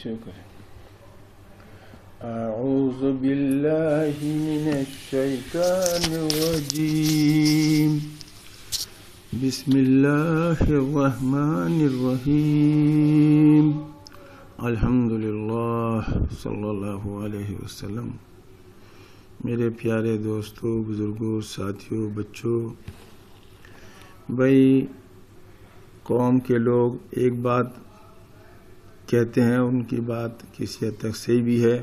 شکر. اعوذ باللہ من الشیطان الرجیم. بسم اللہ الرحمن الرحیم. الحمدللہ صلی اللہ علیہ وسلم. میرے پیارے دوستوں، بزرگوں، ساتھیوں، بچوں، بھائی قوم کے لوگ ایک بات کہتے ہیں، ان کی بات کسی حد تک صحیح بھی ہے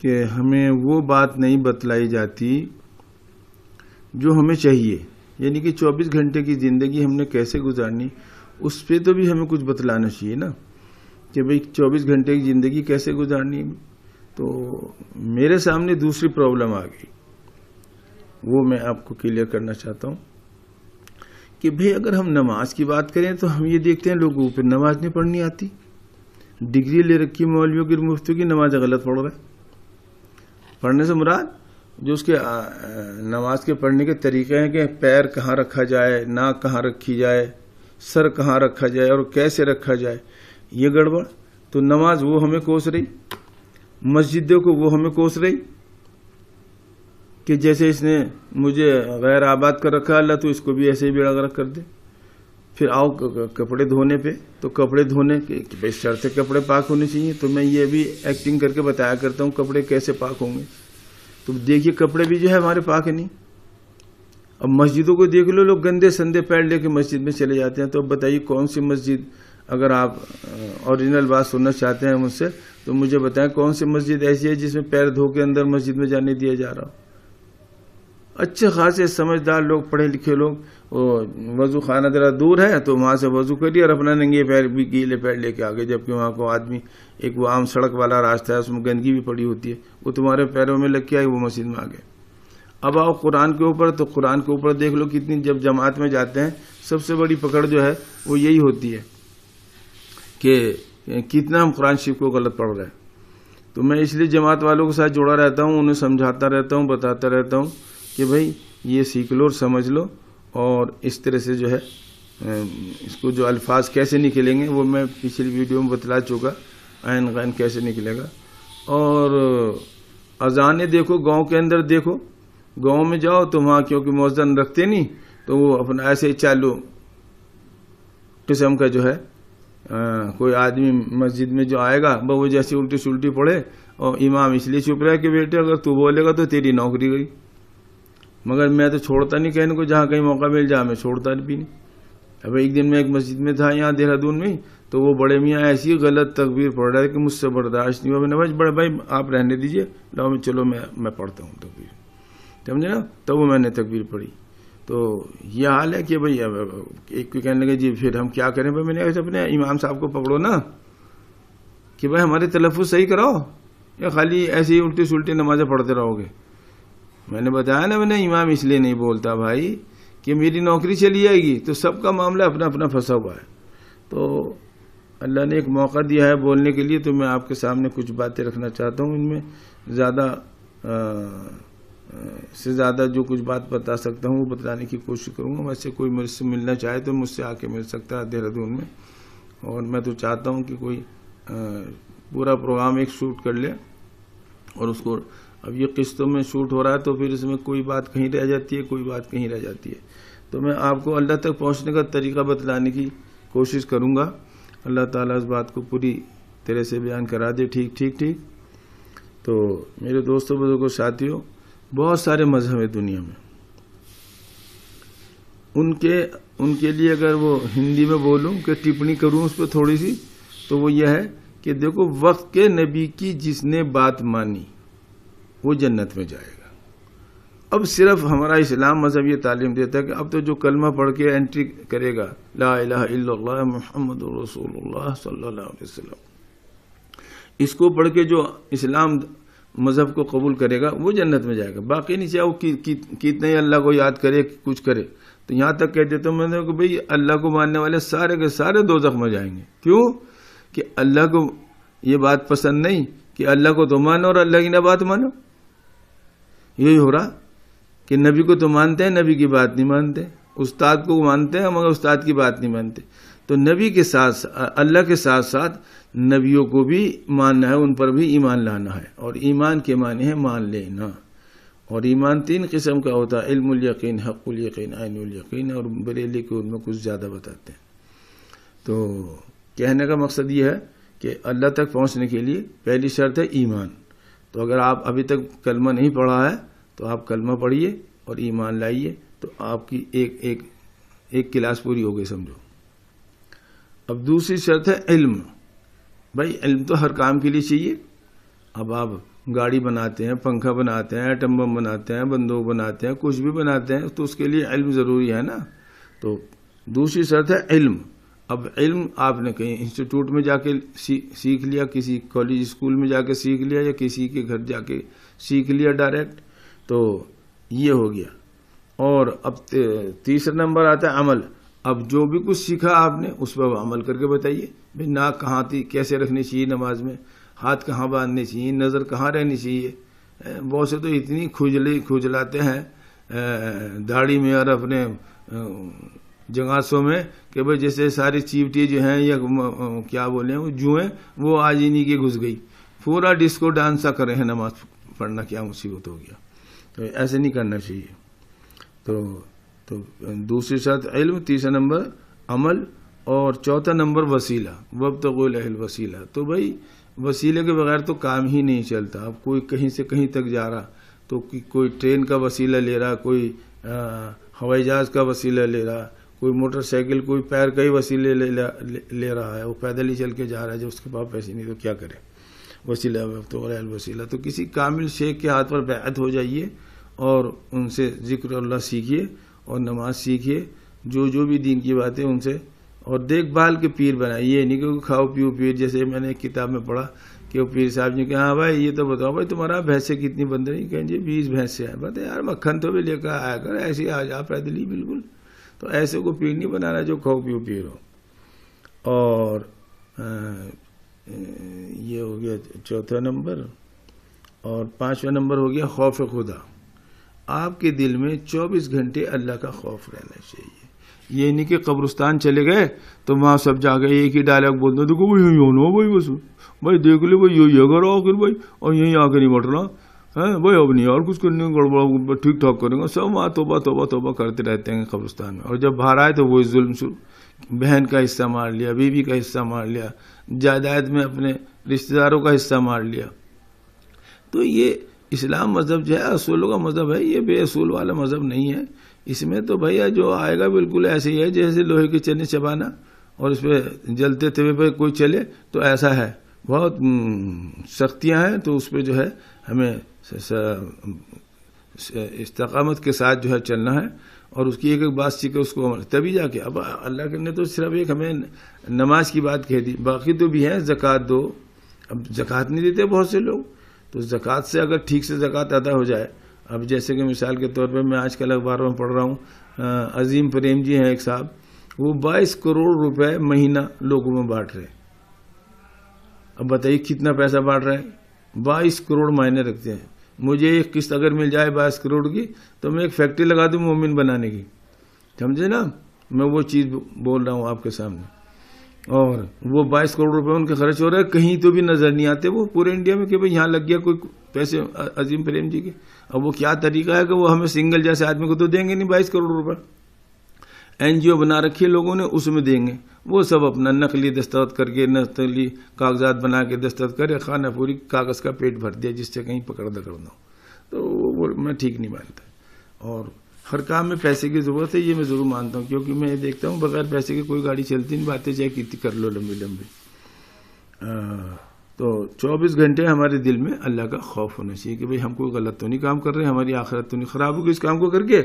کہ ہمیں وہ بات نہیں بتلائی جاتی جو ہمیں چاہیے. یعنی کہ 24 گھنٹے کی زندگی ہم نے کیسے گزارنی، اس پہ تو بھی ہمیں کچھ بتلانا چاہیے نا، کہ بھئی 24 گھنٹے کی زندگی کیسے گزارنی. تو میرے سامنے دوسری پرابلم آ گئی، وہ میں آپ کو کلیئر کرنا چاہتا ہوں کہ بھئی اگر ہم نماز کی بات کریں تو ہم یہ دیکھتے ہیں لوگوں پہ نماز نہیں پڑھنی آتی. ڈگری لے رکھی مولویوں کی، مفتیوں کی، نماز غلط پڑھ رہے. پڑھنے سے مراد جو اس کے نماز کے پڑھنے کے طریقے ہیں کہ پیر کہاں رکھا جائے، ناک کہاں رکھی جائے، سر کہاں رکھا جائے اور کیسے رکھا جائے، یہ گڑبڑ. تو نماز وہ ہمیں کوس رہی، مسجدوں کو وہ ہمیں کوس رہی کہ جیسے اس نے مجھے غیر آباد کر رکھا، اللہ تو اس کو بھی ایسے ہی بیڑا غرق کر دے. پھر آؤ کپڑے دھونے پہ، تو کپڑے دھونے کے شرط کپڑے پاک ہونے چاہیے. تو میں یہ بھی ایکٹنگ کر کے بتایا کرتا ہوں کپڑے کیسے پاک ہوں گے. تو دیکھیے کپڑے بھی جو ہے ہمارے پاک نہیں. اب مسجدوں کو دیکھ لو، لوگ گندے سندے پیر لے کے مسجد میں چلے جاتے ہیں. تو اب بتائیے کون سی مسجد، اگر آپ اوریجنل بات سننا چاہتے ہیں مجھ سے تو مجھے بتائیں کون سی مسجد ایسی ہے جس میں پیر دھو کے اندر مسجد میں جانے دیا جا رہا ہو. اچھے خاصے سمجھدار لوگ، پڑھے لکھے لوگ، وضو خانہ ذرا دور ہے تو وہاں سے وضو کریے اور اپنا ننگے پیر بھی گیلے پیر لے کے آگے، جبکہ وہاں کو آدمی ایک وہ عام سڑک والا راستہ ہے، اس میں گندگی بھی پڑی ہوتی ہے، وہ تمہارے پیروں میں لگ کے آئی، وہ مسجد میں آ گئے. اب آؤ قرآن کے اوپر، تو قرآن کے اوپر دیکھ لو کتنی، جب جماعت میں جاتے ہیں سب سے بڑی پکڑ جو ہے وہ یہی ہوتی ہے کہ کتنا ہم قرآن شریف کو غلط پڑھ رہے ہیں. تو میں اس لیے جماعت والوں کے ساتھ جڑا رہتا ہوں، انہیں سمجھاتا رہتا ہوں، بتاتا رہتا ہوں کہ بھائی یہ سیکھ لو اور سمجھ لو، اور اس طرح سے جو ہے اس کو جو الفاظ کیسے نکلیں گے وہ میں پچھلی ویڈیو میں بتلا چکا، عین غین کیسے نکلے گا. اور اذانیں دیکھو، گاؤں کے اندر دیکھو، گاؤں میں جاؤ تو وہاں کیونکہ مؤذن رکھتے نہیں تو وہ اپنا ایسے ہی چالو قسم کا جو ہے کوئی آدمی مسجد میں جو آئے گا وہ جیسی الٹی سلٹی پڑے، اور امام اس لیے چپ رہا کہ بیٹے اگر تو بولے گا تو تیری نوکری گئی. مگر میں تو چھوڑتا نہیں کہنے کو، جہاں کہیں موقع مل جائے میں چھوڑتا بھی نہیں. اب ایک دن میں ایک مسجد میں تھا یہاں دہرادون میں، تو وہ بڑے میاں ایسی غلط تکبیر پڑھ رہا ہے کہ مجھ سے برداشت نہیں ہوا. میں نے بڑے بھائی آپ رہنے دیجئے، لاؤ چلو میں پڑھتا ہوں تکبیر، سمجھے نا. تب وہ میں نے تکبیر پڑھی. تو یہ حال ہے کہ بھائی ایک کوئی کہنے لگے جی پھر ہم کیا کریں. بھائی میں نے اپنے امام صاحب کو پکڑو نا کہ بھائی ہمارے تلفظ صحیح کراؤ، یا خالی ایسی الٹی سلٹی نمازیں پڑھتے رہو گے. میں نے بتایا نا، میں نے امام اس لیے نہیں بولتا بھائی کہ میری نوکری چلی جائے گی، تو سب کا معاملہ اپنا اپنا پھنسا ہوا ہے. تو اللہ نے ایک موقع دیا ہے بولنے کے لیے، تو میں آپ کے سامنے کچھ باتیں رکھنا چاہتا ہوں. ان میں زیادہ سے زیادہ جو کچھ بات بتا سکتا ہوں وہ بتانے کی کوشش کروں گا. ویسے کوئی مجھ سے ملنا چاہے تو مجھ سے آ کے مل سکتا ہے دہرادون میں. اور میں تو چاہتا ہوں کہ کوئی پورا پروگرام ایک شوٹ کر لے، اور اس کو اب یہ قسطوں میں شوٹ ہو رہا ہے تو پھر اس میں کوئی بات کہیں رہ جاتی ہے، کوئی بات کہیں رہ جاتی ہے. تو میں آپ کو اللہ تک پہنچنے کا طریقہ بتلانے کی کوشش کروں گا. اللہ تعالیٰ اس بات کو پوری طرح سے بیان کرا دے. ٹھیک ٹھیک ٹھیک. تو میرے دوستوں، بزرگوں، ساتھیوں، بہت سارے مذہب ہیں دنیا میں. ان کے لیے اگر وہ ہندی میں بولوں کہ ٹپنی کروں اس پہ تھوڑی سی، تو وہ یہ ہے کہ دیکھو وقت کے نبی کی جس نے بات مانی وہ جنت میں جائے گا. اب صرف ہمارا اسلام مذہب یہ تعلیم دیتا ہے کہ اب تو جو کلمہ پڑھ کے انٹری کرے گا، لا الہ الا اللہ محمد رسول اللہ صلی اللہ علیہ وسلم، اس کو پڑھ کے جو اسلام مذہب کو قبول کرے گا وہ جنت میں جائے گا. باقی نہیں چاہے وہ کتنے اللہ کو یاد کرے کچھ کرے. تو یہاں تک کہہ دیتا ہوں میں نے کہ بھئی اللہ کو ماننے والے سارے کے سارے دوزخ میں جائیں گے. کیوں؟ کہ اللہ کو یہ بات پسند نہیں کہ اللہ کو تو مانو اور اللہ کی نہ بات مانو. یہی ہو رہا کہ نبی کو تو مانتے ہیں، نبی کی بات نہیں مانتے. استاد کو مانتے ہیں مگر استاد کی بات نہیں مانتے. تو نبی کے ساتھ اللہ کے ساتھ ساتھ نبیوں کو بھی ماننا ہے، ان پر بھی ایمان لانا ہے، اور ایمان کے معنی ہے مان لینا۔ اور ایمان 3 قسم کا ہوتا ہے، علم الیقین، حق الیقین، عین الیقین، اور بریلی کو ان میں کچھ زیادہ بتاتے ہیں۔ تو کہنے کا مقصد یہ ہے کہ اللہ تک پہنچنے کے لیے پہلی شرط ہے ایمان۔ تو اگر آپ ابھی تک کلمہ نہیں پڑھا ہے تو آپ کلمہ پڑھیے اور ایمان لائیے، تو آپ کی ایک کلاس پوری ہو گئی سمجھو۔ اب دوسری شرط ہے علم۔ بھائی علم تو ہر کام کے لیے چاہیے۔ اب آپ گاڑی بناتے ہیں، پنکھا بناتے ہیں، ایٹم بم بناتے ہیں، بندوق بناتے ہیں، کچھ بھی بناتے ہیں، تو اس کے لیے علم ضروری ہے نا۔ تو دوسری شرط ہے علم۔ اب علم آپ نے کہیں انسٹیٹیوٹ میں جا کے سیکھ لیا، کسی کالج اسکول میں جا کے سیکھ لیا، یا کسی کے گھر جا کے سیکھ لیا ڈائریکٹ، تو یہ ہو گیا۔ اور اب تیسرا نمبر آتا ہے عمل۔ اب جو بھی کچھ سیکھا آپ نے اس پر عمل کر کے بتائیے۔ بھائی ناک کہاں تھی، کیسے رکھنی چاہیے نماز میں، ہاتھ کہاں باندھنے چاہیے، نظر کہاں رہنی چاہیے۔ بہت سے تو اتنی کھجلاتے ہیں داڑھی میں اور اپنے جگاسوں میں کہ بھائی جیسے ساری چیوٹی جو ہیں یا کیا بولیں وہ جوئیں وہ آج انہی کی گھس گئی، پورا ڈسکو ڈانس سا کرے ہیں نماز پڑھنا، کیا مصیبت ہو گیا۔ تو ایسے نہیں کرنا چاہیے۔ تو دوسری شرط علم، تیسرا نمبر عمل، اور چوتھا نمبر وسیلہ، وابتغوا الیہ الوسیلہ۔ تو بھائی وسیلے کے بغیر تو کام ہی نہیں چلتا۔ اب کوئی کہیں سے کہیں تک جا رہا تو کوئی ٹرین کا وسیلہ لے رہا، کوئی ہوائی جہاز کا وسیلہ لے رہا، کوئی موٹر سائیکل، کوئی پیر کا ہی وسیلے لے رہا ہے، وہ پیدل ہی چل کے جا رہا ہے، جو اس کے پاس پیسے نہیں تو کیا کرے۔ وسیلہ وابتغوا الیہ الوسیلہ۔ تو کسی کامل شیخ کے ہاتھ پر بیعت ہو جائیے اور ان سے ذکر اللہ سیکھیے اور نماز سیکھیے، جو بھی دین کی باتیں ان سے، اور دیکھ بھال کے پیر بنائیے۔ یہ نہیں کہ کھاؤ پیو پیر، جیسے میں نے ایک کتاب میں پڑھا کہ وہ پیر صاحب نے کہا ہاں بھائی یہ تو بتاؤ بھائی تمہارا بھینسیں کتنی بند رہی، کہیں جی 20 بھینسیں ہیں۔ بتا یار مکھن تو بھی لے کر آیا کر، ایسے آ جا پیدل ہی بالکل۔ تو ایسے کو پیر نہیں بنانا جو کھاؤ پیو پیر ہو۔ اور یہ ہو گیا چوتھا نمبر، اور پانچواں نمبر ہو گیا خوف خدا۔ آپ کے دل میں 24 گھنٹے اللہ کا خوف رہنا چاہیے۔ یہ نہیں کہ قبرستان چلے گئے تو وہاں سب جا گئے ایک ہی ڈائلاگ بولتے ہیں، دیکھو بھائی یوں نو بھائی، بس بھائی دیکھ لے بھائی یہ کرو آخر بھائی، اور یہیں آ کے نہیں بٹنا ہے بھائی، اب نہیں اور کچھ کرنے گڑبڑ ٹھیک ٹھاک کریں گے، سب وہاں توبہ توبہ توبہ کرتے رہتے ہیں قبرستان میں۔ اور جب باہر آئے تو وہی ظلم شروع، بہن کا حصہ مار لیا، بیوی کا حصہ مار لیا، جائیداد میں اپنے رشتہ داروں کا حصہ مار لیا۔ تو یہ اسلام مذہب جو ہے اصولوں کا مذہب ہے، یہ بے اصول والا مذہب نہیں ہے۔ اس میں تو بھیا جو آئے گا بالکل ایسے ہی ہے جیسے لوہے کے چنے چبانا، اور اس پہ جلتے توے پہ کوئی چلے تو ایسا ہے، بہت سختیاں ہیں۔ تو اس پہ جو ہے ہمیں استقامت کے ساتھ جو ہے چلنا ہے، اور اس کی ایک ایک بات سیکھے، اس کو تبھی جا کے۔ اب اللہ نے تو صرف ایک ہمیں نماز کی بات کہہ دی، باقی تو بھی ہیں زکوٰۃ دو۔ اب زکوٰۃ نہیں دیتے بہت سے لوگ، تو زکوٰۃ سے اگر ٹھیک سے زکوٰۃ ادا ہو جائے، اب جیسے کہ مثال کے طور پہ میں آج کل اخباروں میں پڑھ رہا ہوں، عظیم پریم جی ہیں ایک صاحب، وہ 22 کروڑ روپے مہینہ لوگوں میں بانٹ رہے۔ اب بتائیے کتنا پیسہ بانٹ رہے ہیں، 22 کروڑ مہینے رکھتے ہیں۔ مجھے ایک قسط اگر مل جائے 22 کروڑ کی تو میں ایک فیکٹری لگا دوں مومن بنانے کی، سمجھے نا، میں وہ چیز بول رہا ہوں آپ کے سامنے۔ اور وہ 22 کروڑ روپے ان کے خرچ ہو رہے ہیں، کہیں تو بھی نظر نہیں آتے وہ پورے انڈیا میں کہ بھئی یہاں لگ گیا کوئی پیسے عظیم پریم جی کے۔ اب وہ کیا طریقہ ہے کہ وہ ہمیں سنگل جیسے آدمی کو تو دیں گے نہیں 22 کروڑ روپے، NGO بنا رکھی ہے لوگوں نے، اس میں دیں گے۔ وہ سب اپنا نقلی دستخط کر کے، نقلی کاغذات بنا کے دستخط کرے، خانہ پوری کاغذ کا پیٹ بھر دیا جس سے کہیں پکڑ دکڑ نہ ہو۔ تو وہ میں ٹھیک نہیں مانتا۔ اور ہر کام میں پیسے کی ضرورت ہے، یہ میں ضرور مانتا ہوں، کیونکہ میں دیکھتا ہوں بغیر پیسے کے کوئی گاڑی چلتی نہیں، باتیں چاہے کتنی کر لو لمبی لمبی۔ تو 24 گھنٹے ہمارے دل میں اللہ کا خوف ہونا چاہیے کہ بھئی ہم کوئی غلط تو نہیں کام کر رہے، ہماری آخرت تو نہیں خراب ہوگی اس کام کو کر کے۔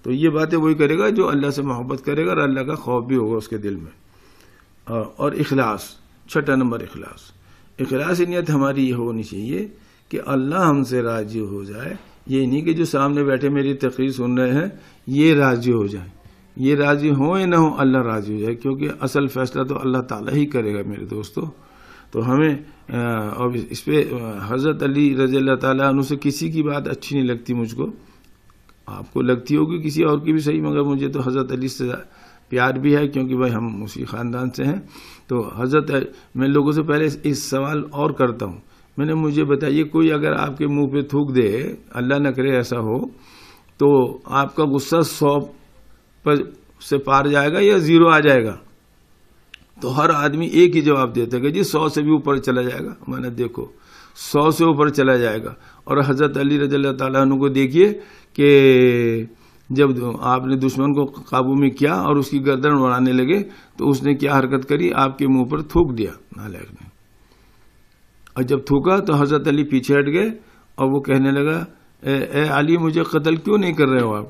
تو یہ باتیں وہی کرے گا جو اللہ سے محبت کرے گا، اور اللہ کا خوف بھی ہوگا اس کے دل میں۔ اور اخلاص، چھٹا نمبر اخلاص نیت ہماری یہ ہونی چاہیے کہ اللہ ہم سے راضی ہو جائے۔ یہ نہیں کہ جو سامنے بیٹھے میری تقریر سن رہے ہیں یہ راضی ہو جائیں، یہ راضی ہوں یا نہ ہوں اللہ راضی ہو جائے، کیونکہ اصل فیصلہ تو اللہ تعالیٰ ہی کرے گا میرے دوستو۔ تو ہمیں اور اس پہ حضرت علی رضی اللہ تعالیٰ عنہ سے کسی کی بات اچھی نہیں لگتی مجھ کو، آپ کو لگتی ہوگی کسی اور کی بھی صحیح، مگر مجھے تو حضرت علی سے پیار بھی ہے کیونکہ بھائی ہم اسی خاندان سے ہیں. تو حضرت میں لوگوں سے پہلے اس سوال اور کرتا ہوں، میں نے مجھے بتائیے کوئی اگر آپ کے منہ پہ تھوک دے، اللہ نہ کرے ایسا ہو، تو آپ کا غصہ 100 سے پار جائے گا یا 0 آ جائے گا؟ تو ہر آدمی ایک ہی جواب دیتا ہے کہ جی 100 سے بھی اوپر چلا جائے گا. میں نے دیکھو 100 سے اوپر چلا جائے گا. اور حضرت علی رضی اللہ تعالیٰ عنہ کو دیکھیے کہ جب آپ نے دشمن کو قابو میں کیا اور اس کی گردن اڑانے لگے تو اس نے کیا حرکت کری؟ آپ کے منہ پر تھوک دیا نالائق نے. اور جب تھوکا تو حضرت علی پیچھے ہٹ گئے اور وہ کہنے لگا اے علی مجھے قتل کیوں نہیں کر رہے ہو آپ؟